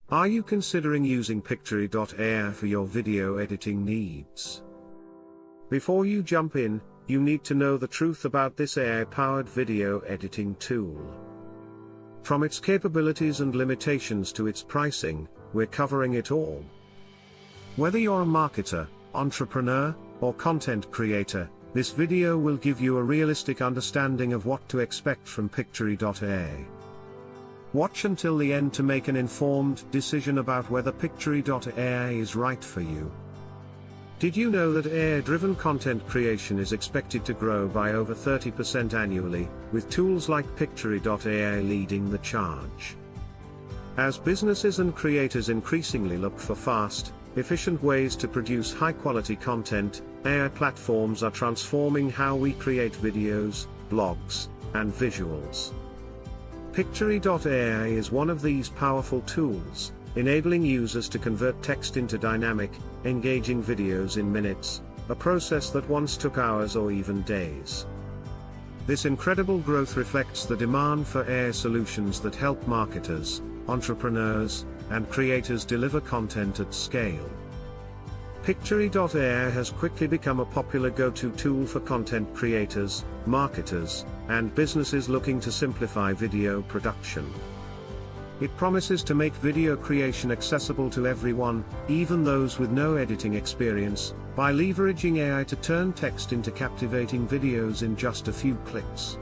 Are you considering using Pictory.ai for your video editing needs? Before you jump in, you need to know the truth about this AI-powered video editing tool. From its capabilities and limitations to its pricing, we're covering it all. Whether you're a marketer, entrepreneur, or content creator, this video will give you a realistic understanding of what to expect from Pictory.ai. Watch until the end to make an informed decision about whether Pictory.ai is right for you. Did you know that AI-driven content creation is expected to grow by over 30% annually, with tools like Pictory.ai leading the charge? As businesses and creators increasingly look for fast, efficient ways to produce high-quality content, AI platforms are transforming how we create videos, blogs, and visuals. Pictory.ai is one of these powerful tools, enabling users to convert text into dynamic, engaging videos in minutes, a process that once took hours or even days. This incredible growth reflects the demand for AI solutions that help marketers, entrepreneurs, and creators deliver content at scale. Pictory.ai has quickly become a popular go-to tool for content creators, marketers, and businesses looking to simplify video production. It promises to make video creation accessible to everyone, even those with no editing experience, by leveraging AI to turn text into captivating videos in just a few clicks.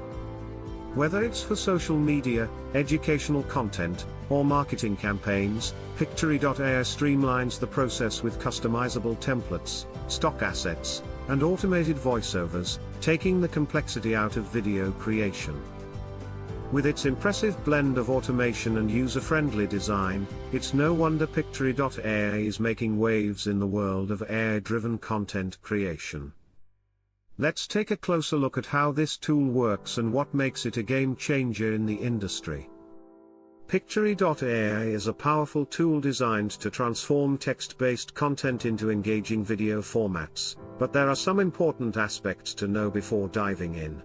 Whether it's for social media, educational content, or marketing campaigns, Pictory.ai streamlines the process with customizable templates, stock assets, and automated voiceovers, taking the complexity out of video creation. With its impressive blend of automation and user-friendly design, it's no wonder Pictory.ai is making waves in the world of AI-driven content creation. Let's take a closer look at how this tool works and what makes it a game-changer in the industry. Pictory.ai is a powerful tool designed to transform text-based content into engaging video formats, but there are some important aspects to know before diving in.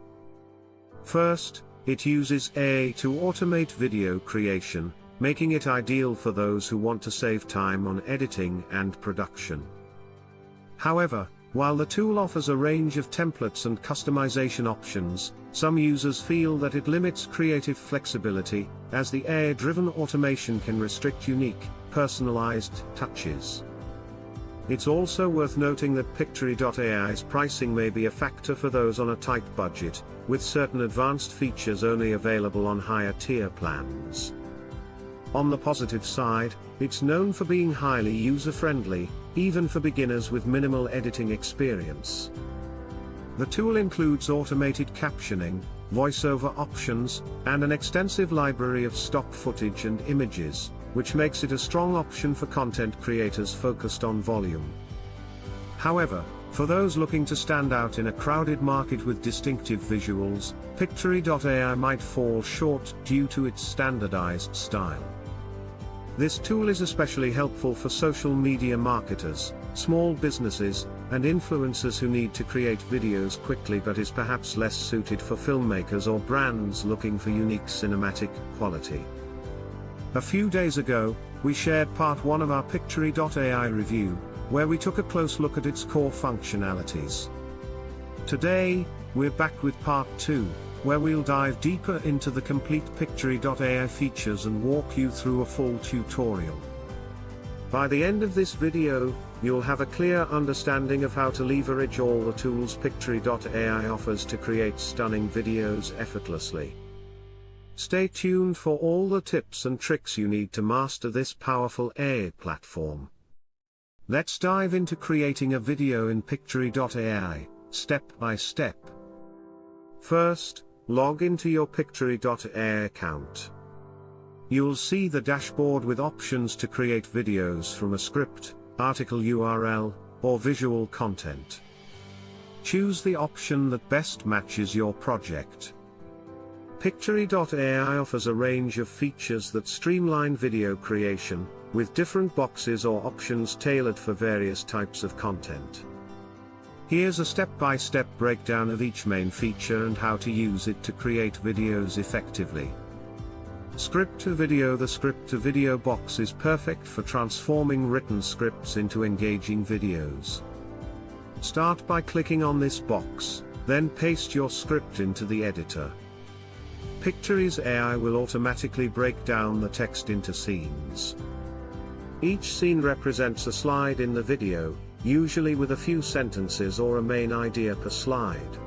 First, it uses AI to automate video creation, making it ideal for those who want to save time on editing and production. However, while the tool offers a range of templates and customization options, some users feel that it limits creative flexibility, as the AI-driven automation can restrict unique, personalized touches. It's also worth noting that Pictory.ai's pricing may be a factor for those on a tight budget, with certain advanced features only available on higher-tier plans. On the positive side, it's known for being highly user-friendly, even for beginners with minimal editing experience. The tool includes automated captioning, voiceover options, and an extensive library of stock footage and images, which makes it a strong option for content creators focused on volume. However, for those looking to stand out in a crowded market with distinctive visuals, Pictory.ai might fall short due to its standardized style. This tool is especially helpful for social media marketers, small businesses, and influencers who need to create videos quickly, but is perhaps less suited for filmmakers or brands looking for unique cinematic quality. A few days ago, we shared part 1 of our Pictory.ai review, where we took a close look at its core functionalities. Today, we're back with part 2, where we'll dive deeper into the complete Pictory.ai features and walk you through a full tutorial. By the end of this video, you'll have a clear understanding of how to leverage all the tools Pictory.ai offers to create stunning videos effortlessly. Stay tuned for all the tips and tricks you need to master this powerful AI platform. Let's dive into creating a video in Pictory.ai, step by step. First, log into your Pictory.ai account. You'll see the dashboard with options to create videos from a script, article URL, or visual content. Choose the option that best matches your project. Pictory.ai offers a range of features that streamline video creation, with different boxes or options tailored for various types of content. Here's a step-by-step breakdown of each main feature and how to use it to create videos effectively. Script to video. The script to video box is perfect for transforming written scripts into engaging videos. Start by clicking on this box, then paste your script into the editor. Pictory.ai will automatically break down the text into scenes. Each scene represents a slide in the video, usually with a few sentences or a main idea per slide.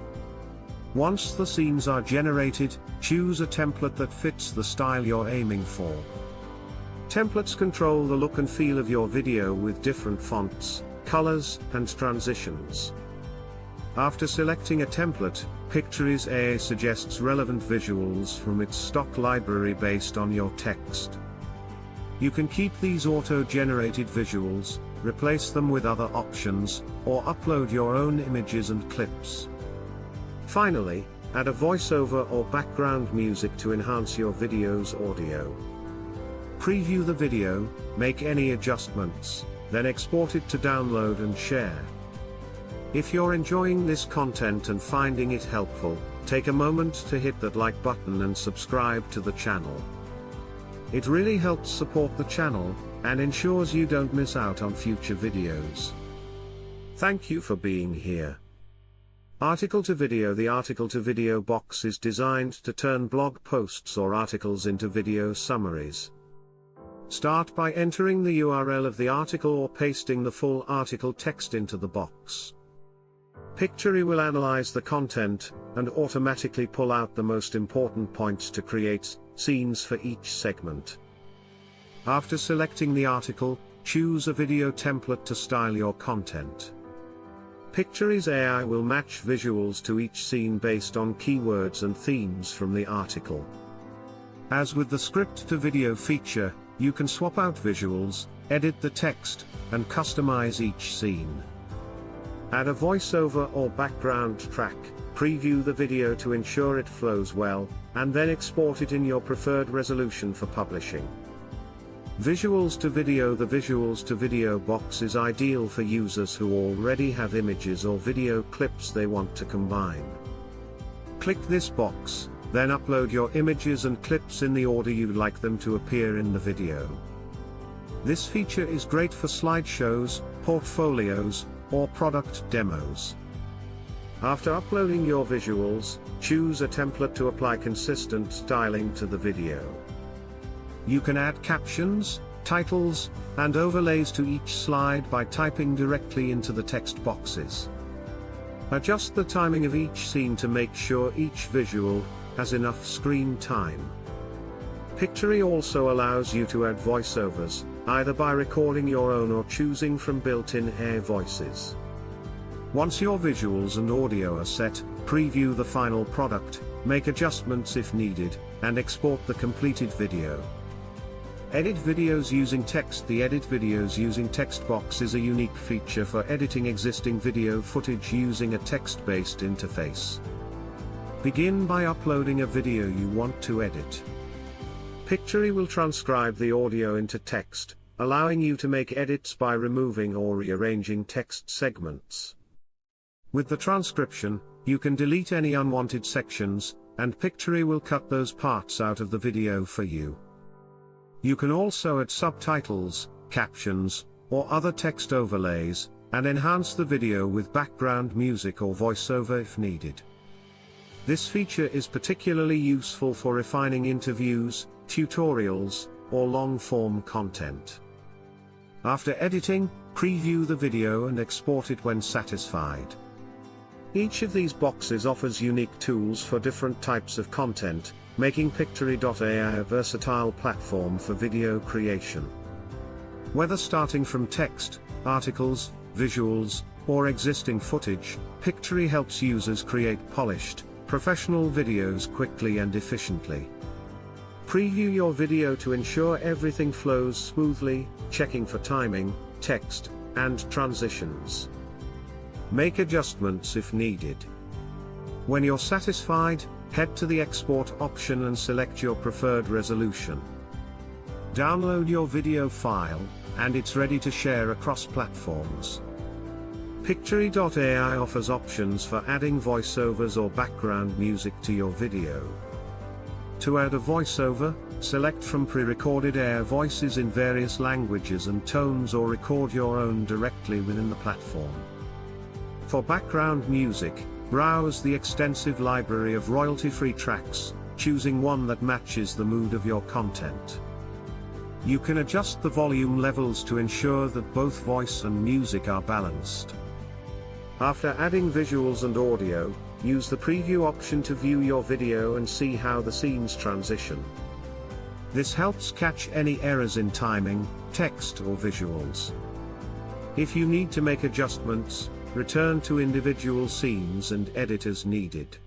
Once the scenes are generated, choose a template that fits the style you're aiming for. Templates control the look and feel of your video with different fonts, colors, and transitions. After selecting a template, Pictory.ai suggests relevant visuals from its stock library based on your text. You can keep these auto-generated visuals, replace them with other options, or upload your own images and clips. Finally, add a voiceover or background music to enhance your video's audio. Preview the video, make any adjustments, then export it to download and share. If you're enjoying this content and finding it helpful, take a moment to hit that like button and subscribe to the channel. It really helps support the channel, and ensures you don't miss out on future videos. Thank you for being here. Article to video. The article to video box is designed to turn blog posts or articles into video summaries. Start by entering the URL of the article or pasting the full article text into the box. Pictory will analyze the content, and automatically pull out the most important points to create scenes for each segment. After selecting the article, choose a video template to style your content. Pictory.ai will match visuals to each scene based on keywords and themes from the article. As with the script to video feature, you can swap out visuals, edit the text, and customize each scene. Add a voiceover or background track, preview the video to ensure it flows well, and then export it in your preferred resolution for publishing. Visuals to video. The visuals to video box is ideal for users who already have images or video clips they want to combine. Click this box, then upload your images and clips in the order you'd like them to appear in the video. This feature is great for slideshows, portfolios, or product demos. After uploading your visuals, choose a template to apply consistent styling to the video. You can add captions, titles, and overlays to each slide by typing directly into the text boxes. Adjust the timing of each scene to make sure each visual has enough screen time. Pictory also allows you to add voiceovers, either by recording your own or choosing from built-in AI voices. Once your visuals and audio are set, preview the final product, make adjustments if needed, and export the completed video. Edit videos using text. The Edit videos using text box is a unique feature for editing existing video footage using a text-based interface. Begin by uploading a video you want to edit. Pictory will transcribe the audio into text, allowing you to make edits by removing or rearranging text segments. With the transcription, you can delete any unwanted sections, and Pictory will cut those parts out of the video for you. You can also add subtitles, captions, or other text overlays, and enhance the video with background music or voiceover if needed. This feature is particularly useful for refining interviews, tutorials, or long-form content. After editing, preview the video and export it when satisfied. Each of these boxes offers unique tools for different types of content, making Pictory.ai a versatile platform for video creation. Whether starting from text, articles, visuals, or existing footage, Pictory helps users create polished, professional videos quickly and efficiently. Preview your video to ensure everything flows smoothly, checking for timing, text, and transitions. Make adjustments if needed. When you're satisfied, head to the export option and select your preferred resolution. Download your video file, and it's ready to share across platforms. Pictory.ai offers options for adding voiceovers or background music to your video. To add a voiceover, Select from pre-recorded AI voices in various languages and tones or record your own directly within the platform. For background music, browse the extensive library of royalty-free tracks, choosing one that matches the mood of your content. You can adjust the volume levels to ensure that both voice and music are balanced. After adding visuals and audio, use the preview option to view your video and see how the scenes transition. This helps catch any errors in timing, text or visuals. If you need to make adjustments, return to individual scenes and edit as needed.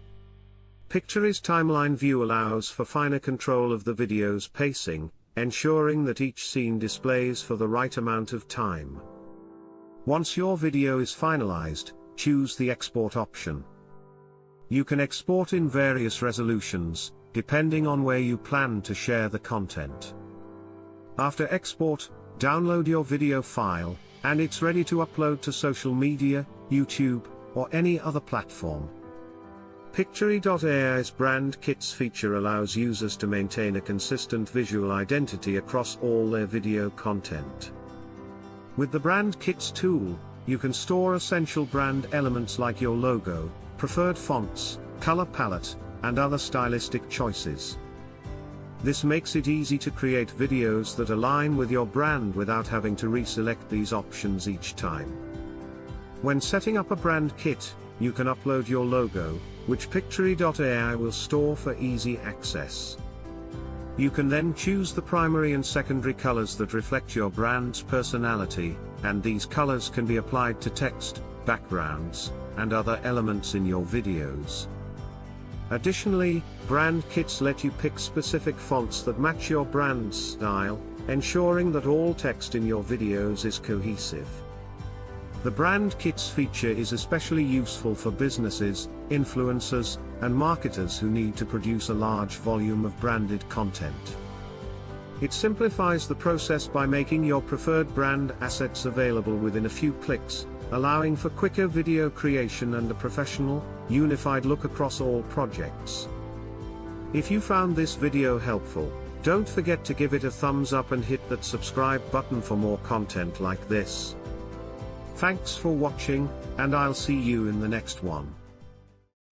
Pictory's timeline view allows for finer control of the video's pacing, ensuring that each scene displays for the right amount of time. Once your video is finalized, choose the export option. You can export in various resolutions, depending on where you plan to share the content. After export, download your video file, and it's ready to upload to social media, YouTube, or any other platform. Pictory.ai's Brand Kits feature allows users to maintain a consistent visual identity across all their video content. With the Brand Kits tool, you can store essential brand elements like your logo, preferred fonts, color palette, and other stylistic choices. This makes it easy to create videos that align with your brand without having to reselect these options each time. When setting up a brand kit, you can upload your logo, which Pictory.ai will store for easy access. You can then choose the primary and secondary colors that reflect your brand's personality, and these colors can be applied to text, backgrounds, and other elements in your videos. Additionally, brand kits let you pick specific fonts that match your brand's style, ensuring that all text in your videos is cohesive. The Brand Kits feature is especially useful for businesses, influencers, and marketers who need to produce a large volume of branded content. It simplifies the process by making your preferred brand assets available within a few clicks, allowing for quicker video creation and a professional, unified look across all projects. If you found this video helpful, don't forget to give it a thumbs up and hit that subscribe button for more content like this. Thanks for watching, and I'll see you in the next one.